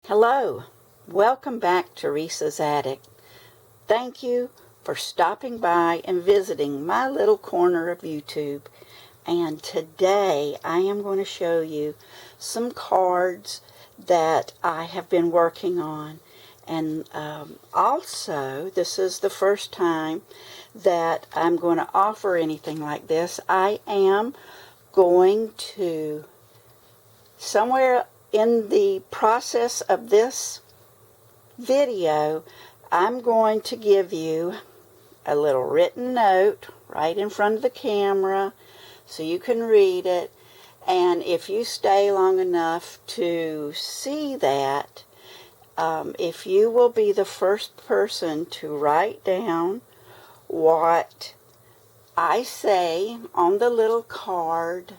Hello, welcome back to Risa's Attic. Thank you for stopping by and visiting my little corner of YouTube. And today I am going to show you some cards that I have been working on. And also, this is the first time that I'm going to offer anything like this. I am going to, somewhere in the process of this video, I'm going to give you a little written note right in front of the camera so you can read it. And if you stay long enough to see that, if you will be the first person to write down what I say on the little card,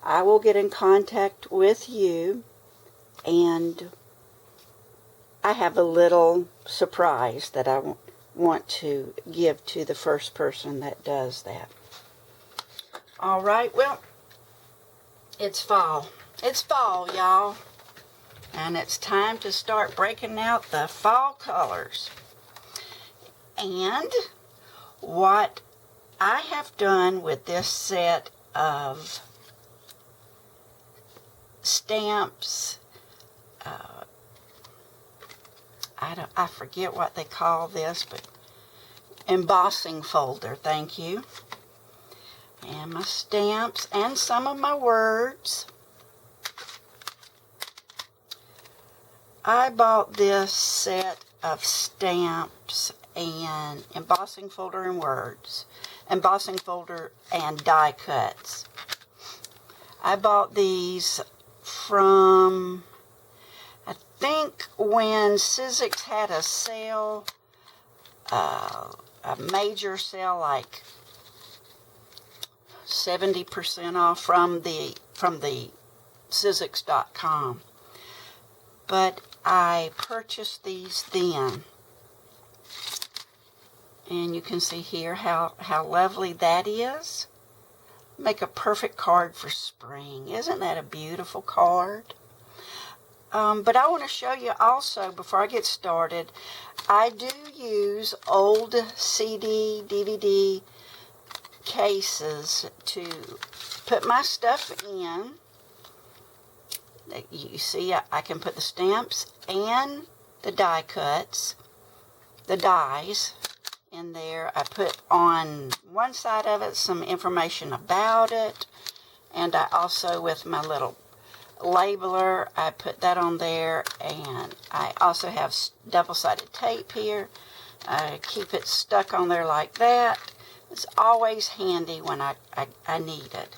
I will get in contact with you, and I have a little surprise that I want to give to the first person that does that. All right, well, it's fall. It's fall, y'all. And it's time to start breaking out the fall colors. And what I have done with this set of stamps, I forget what they call this, but embossing folder, thank you. And my stamps and some of my words. I bought this set of stamps and embossing folder and words, embossing folder and die cuts. I bought these from, I think when Sizzix had a sale, a major sale, like 70% off from the Sizzix.com. But I purchased these then. And you can see here how lovely that is. Make a perfect card for spring. Isn't that a beautiful card? But I want to show you also, before I get started, I do use old CD, DVD cases to put my stuff in. You see, I can put the stamps and the die cuts, the dies in there. I put on one side of it some information about it, and I also, with my little labeler, I put that on there, and I also have double-sided tape here. I keep it stuck on there like that. It's always handy when I need it.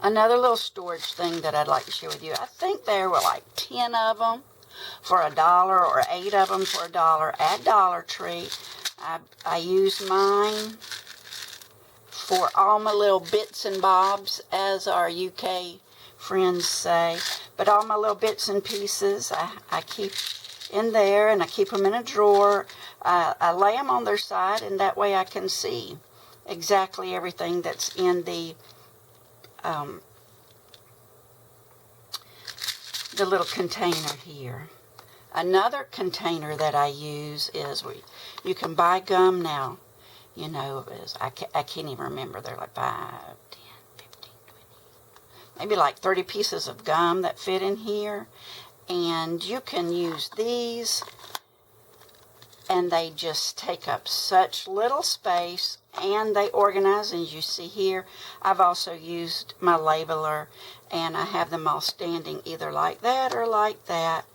Another little storage thing that I'd like to share with you. I think there were like 10 of them for $1 or 8 of them for $1 at Dollar Tree. I use mine for all my little bits and bobs, as our UK friends say. But all my little bits and pieces I keep in there, and I keep them in a drawer. I lay them on their side, and that way I can see exactly everything that's in the little container here. Another container that I use is you can buy gum now. You know, I can't even remember. They're like 5, 10, 15, 20, maybe like 30 pieces of gum that fit in here. And you can use these, and they just take up such little space, and they organize. And as you see here, I've also used my labeler, and I have them all standing either like that or like that,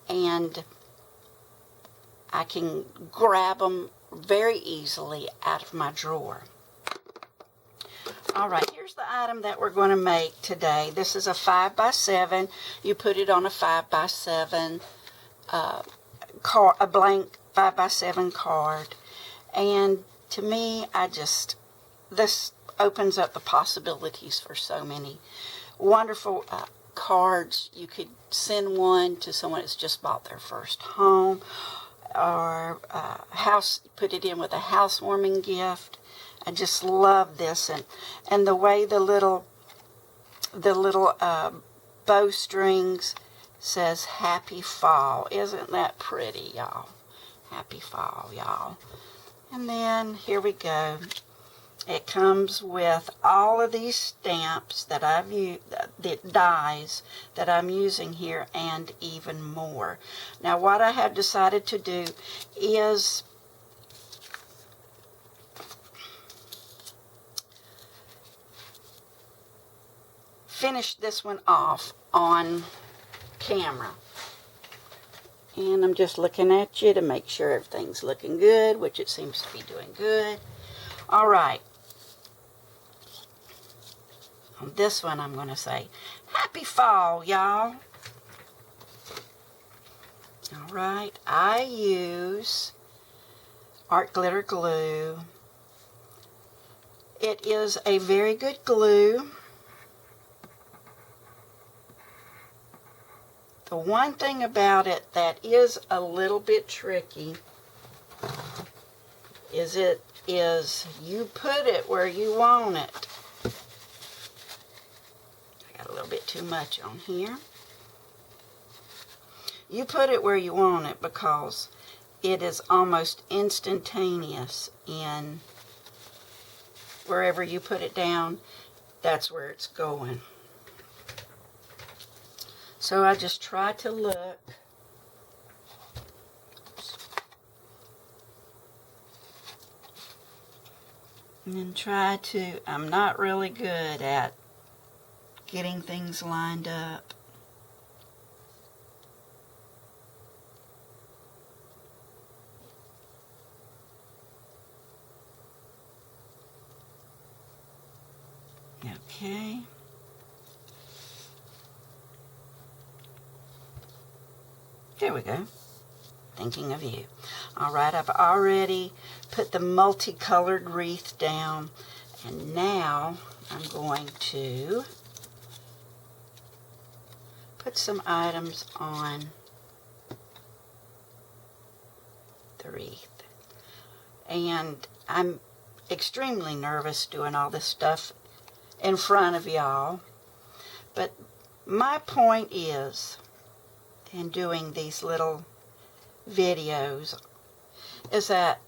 and I can grab them very easily out of my drawer. All right, here's the item that we're going to make today. This is a 5x7. You put it on a 5x7 card, a blank 5x7 card. And to me, this opens up the possibilities for so many wonderful cards. You could send one to someone that's just bought their first home, or put it in with a housewarming gift. I just love this, and the way the little bowstrings says Happy Fall. Isn't that pretty, y'all? Happy Fall, y'all. And then here we go. It comes with all of these stamps that I've used, the dies that I'm using here, and even more. Now what I have decided to do is finish this one off on camera. And I'm just looking at you to make sure everything's looking good, which it seems to be doing good. All right. On this one, I'm going to say, Happy Fall, y'all. All right. I use Art Glitter Glue. It is a very good glue. The one thing about it that is a little bit tricky is you put it where you want it. I got a little bit too much on here. You put it where you want it because it is almost instantaneous in wherever you put it down, that's where it's going. So I just try to look. And then try to, I'm not really good at getting things lined up. Okay. There we go. Thinking of you. All right, I've already put the multicolored wreath down, and now I'm going to put some items on the wreath. And I'm extremely nervous doing all this stuff in front of y'all, but my point is, in doing these little videos, is that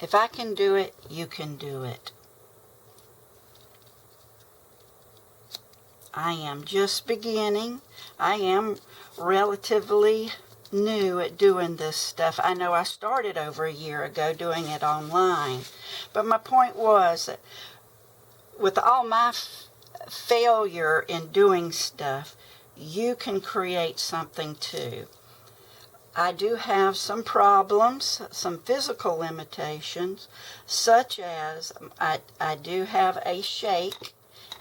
if I can do it, you can do it. I am just beginning. I am relatively new at doing this stuff. I know I started over a year ago doing it online, but my point was that with all my failure in doing stuff, you can create something too. I do have some problems, some physical limitations, such as I do have a shake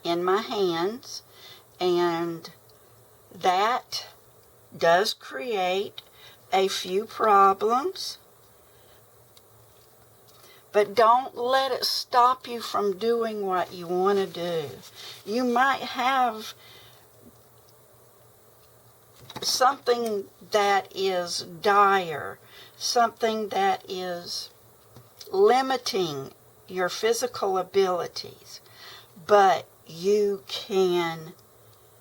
in my hands, and that does create a few problems. But don't let it stop you from doing what you want to do. You might have something that is dire, something that is limiting your physical abilities, but you can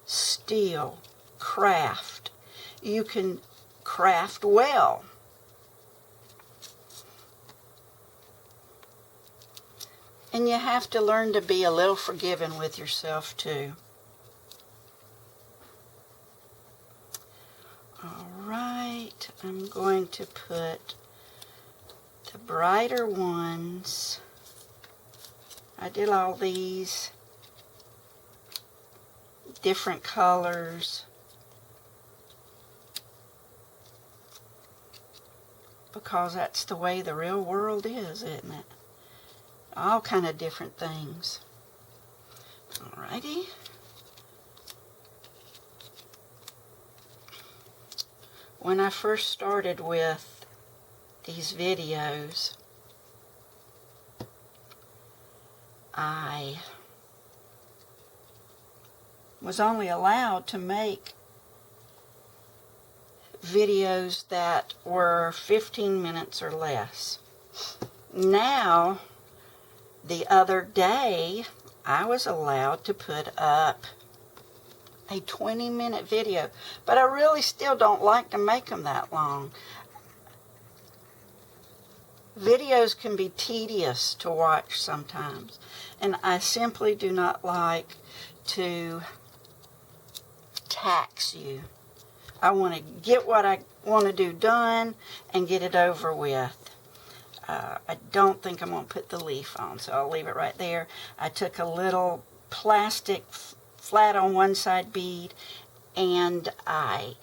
still craft. You can craft well. And you have to learn to be a little forgiving with yourself too. All right, I'm going to put the brighter ones. I did all these different colors because that's the way the real world is, isn't it? All kind of different things. Alrighty. When I first started with these videos, I was only allowed to make videos that were 15 minutes or less. Now, the other day, I was allowed to put up a 20-minute video, but I really still don't like to make them that long. Videos can be tedious to watch sometimes, and I simply do not like to tax you. I want to get what I want to do done and get it over with. I don't think I'm going to put the leaf on, so I'll leave it right there. I took a little plastic flat on one side bead and I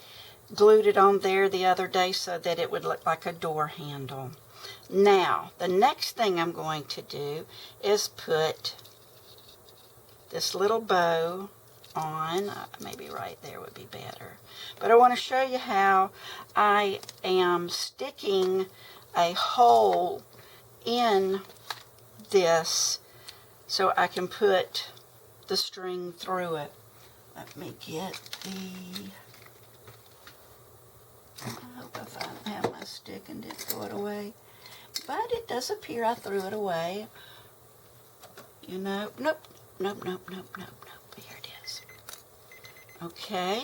glued it on there the other day so that it would look like a door handle. Now, the next thing I'm going to do is put this little bow on. Maybe right there would be better. But I want to show you how I am sticking a hole in this so I can put the string through it. Let me get the... I hope I have my stick and didn't throw it away. But it does appear I threw it away. You know, nope. Here it is. Okay.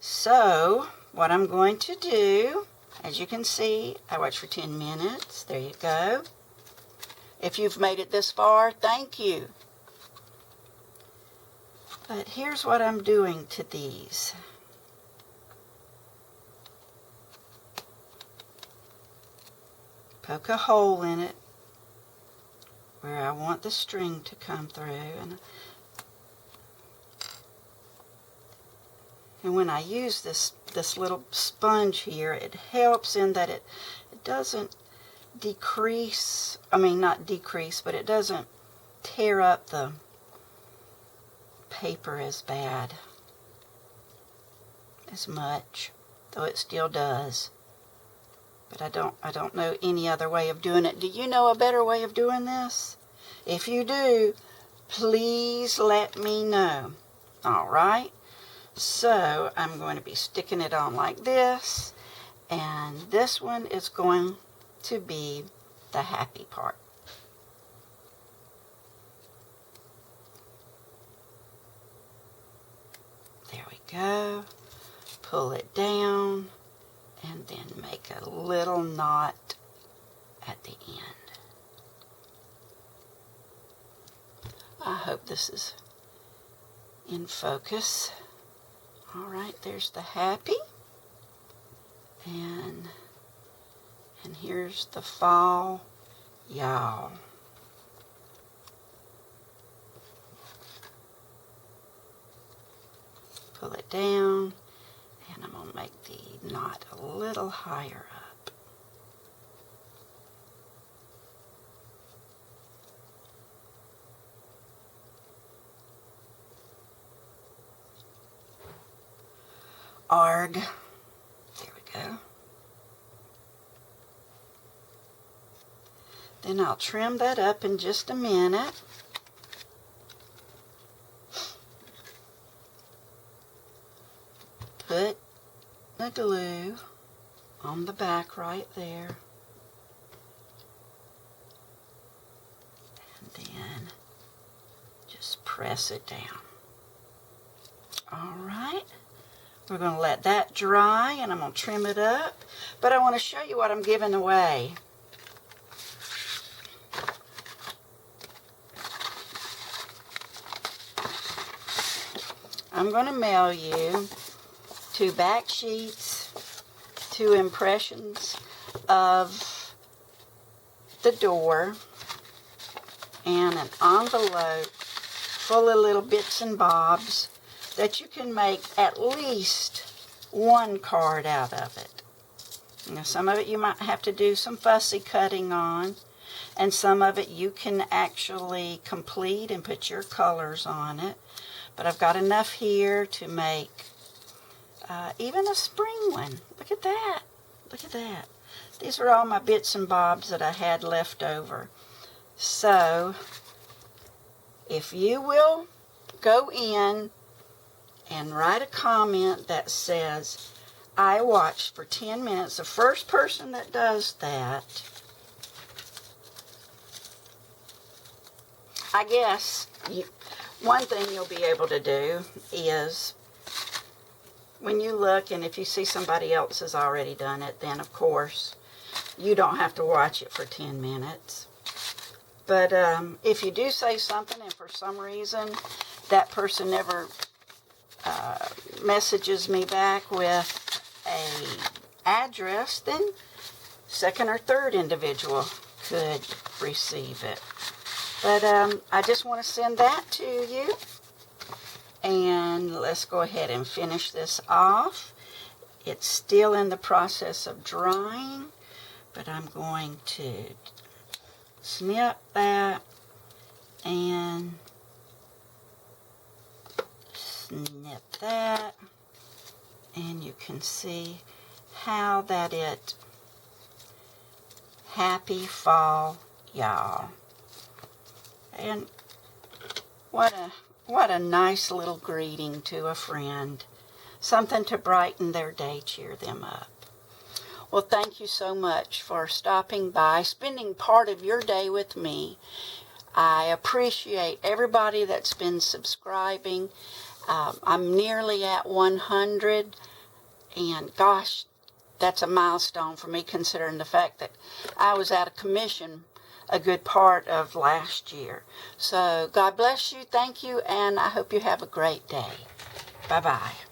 So, what I'm going to do, as you can see, I watched for 10 minutes. There you go. If you've made it this far, thank you. But here's what I'm doing to these. Poke a hole in it where I want the string to come through. And when I use this little sponge here, it helps in that it doesn't decrease, not decrease, but it doesn't tear up the paper as bad, as much, though it still does. But I don't know any other way of doing it. Do you know a better way of doing this? If you do, please let me know. All right? So I'm going to be sticking it on like this, and this one is going to be the happy part. There we go. Pull it down and then make a little knot at the end. I hope this is in focus. All right, there's the happy. And here's the fall Yall. Pull it down, and I'm going to make the knot a little higher up. Arg. There we go. Then I'll trim that up in just a minute. Put the glue on the back right there. And then just press it down. All right. We're going to let that dry, and I'm going to trim it up. But I want to show you what I'm giving away. I'm going to mail you 2 back sheets, 2 impressions of the door, and an envelope full of little bits and bobs that you can make at least 1 card out of it. Now, some of it you might have to do some fussy cutting on, and some of it you can actually complete and put your colors on it. But I've got enough here to make even a spring one. Look at that. Look at that. These are all my bits and bobs that I had left over. So, if you will go in and write a comment that says, I watched for 10 minutes. The first person that does that I guess one thing you'll be able to do is when you look, and if you see somebody else has already done it, then of course you don't have to watch it for 10 minutes. But if you do say something and for some reason that person never messages me back with a address, then second or third individual could receive it. But I just want to send that to you. And let's go ahead and finish this off. It's still in the process of drying, but I'm going to snip that and snip that, and you can see how that it happy fall, y'all. And what a nice little greeting to a friend, something to brighten their day, cheer them up. Well, thank you so much for stopping by, spending part of your day with me. I appreciate everybody that's been subscribing. I'm nearly at 100, and gosh, that's a milestone for me, considering the fact that I was out of commission a good part of last year. So God bless you, thank you, and I hope you have a great day. Bye-bye.